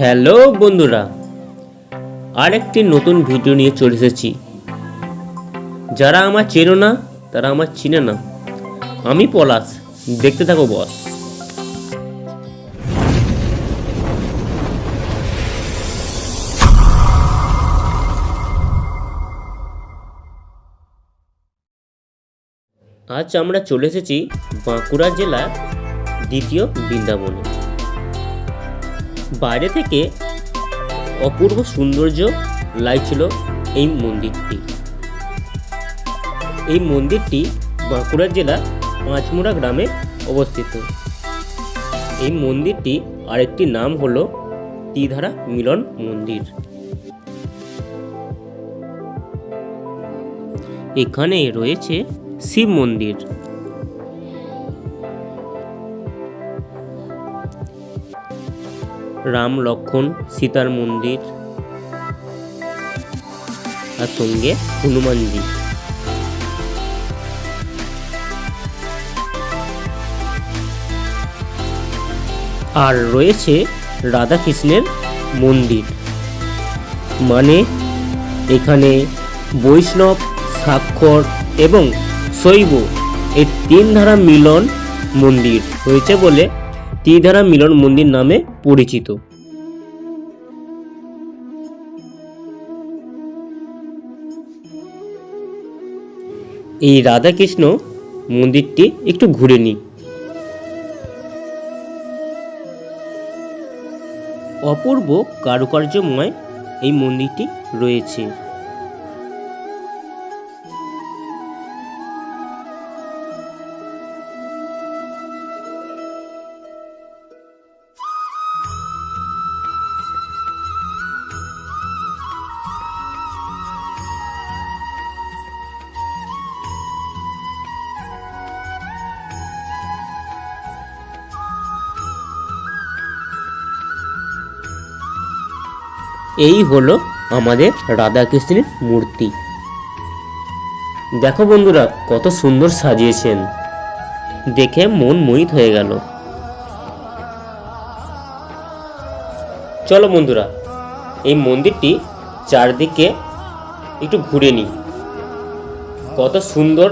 Hello বন্ধুরা, আরেকটি নতুন ভিডিও নিয়ে চলে এসেছি। যারা আমার চেনো না তারা আমার চিনে না। আমি পলাশ, দেখতে থাকো বস। আজ আমরা চলে এসেছি বাঁকুড়া জেলার দ্বিতীয় বৃন্দাবনে। বাইরে থেকে অপূর্ব সৌন্দর্য লাগছিল এই মন্দিরটি। এই মন্দিরটি বাঁকুড়া জেলার পাঁচমুড়া গ্রামে অবস্থিত। এই মন্দিরটি আরেকটি নাম হলো ত্রিধারা মিলন মন্দির। এখানে রয়েছে শিব মন্দির, রাম লক্ষ্মণ সীতার মন্দির, আর সঙ্গে হনুমানজি। আর রয়েছে রাধাকৃষ্ণের মন্দির। মানে এখানে বৈষ্ণব, স্বাক্ষর এবং শৈব এই তিন ধারা মিলন মন্দির হয়েছে বলে ত্রিধারা মিলন মন্দির নামে পরিচিত। এই রাধাকৃষ্ণ মন্দিরটি একটু ঘুরে নিই। অপূর্ব কারুকার্যময় এই মন্দিরটি রয়েছে। এই হলো আমাদের রাধাকৃষ্ণের মূর্তি। দেখো বন্ধুরা, কত সুন্দর সাজিয়েছেন, দেখে মন মোহিত হয়ে গেল। চলো বন্ধুরা, এই মন্দিরটি চারদিকে একটু ঘুরে নিই। কত সুন্দর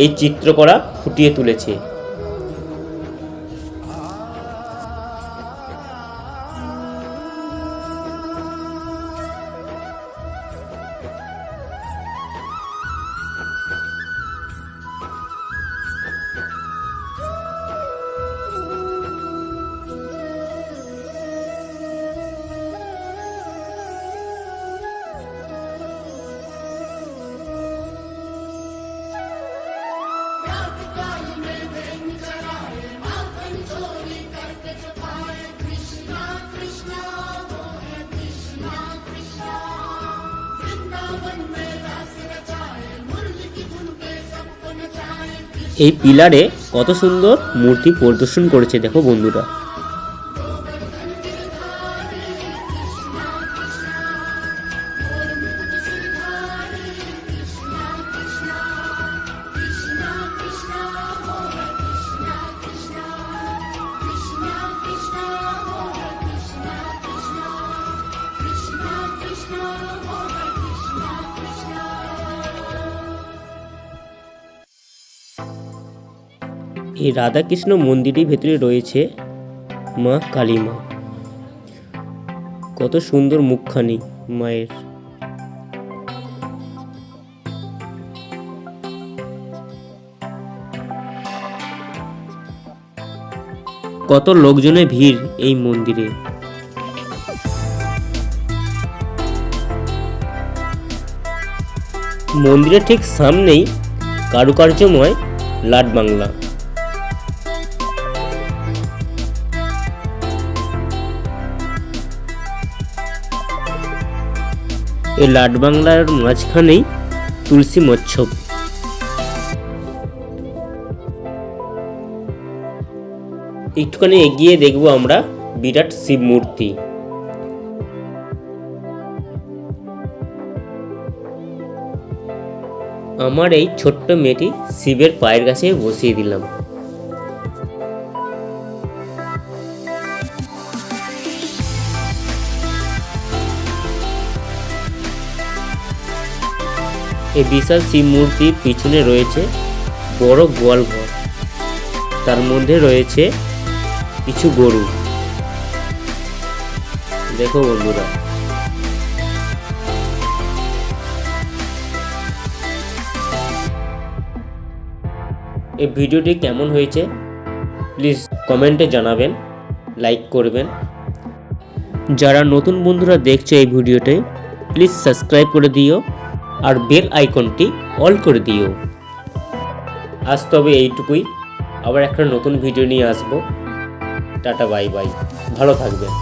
এই চিত্রকলা ফুটিয়ে তুলেছে। এই পিলারে কত সুন্দর মূর্তি প্রদর্শন করেছে, দেখো বন্ধুরা। এই রাধাকৃষ্ণ মন্দিরের ভেতরে রয়েছে মা কালী মা। কত সুন্দর মুখখানি মায়ের। কত লোকজনের ভিড় এই মন্দিরে। মন্দিরের ঠিক সামনেই কারুকার্যময় লাট বাংলা। এই লাট বাংলার মাঝখানেই তুলসী মচ্ছব। একটুখানি এগিয়ে দেখবো আমরা বিরাট শিব মূর্তি। আমার এই ছোট্ট মেয়েটি শিবের পায়ের কাছে বসিয়ে দিলাম। এই বিশাল শিব মূর্তির পিছনে রয়েছে বড় গোয়াল ঘর, তার মধ্যে রয়েছে কিছু গরু। দেখো বন্ধুরা, এই ভিডিওটি কেমন হয়েছে প্লিজ কমেন্টে জানাবেন, লাইক করবেন। যারা নতুন বন্ধুরা দেখছো এই ভিডিওতে প্লিজ সাবস্ক্রাইব করে দিও আর বেল আইকনটি অল করে দিও। আজ তবে এইটুকুই, আবার একটা নতুন ভিডিও নিয়ে আসবো। টাটা, বাই বাই, ভালো থাকবেন।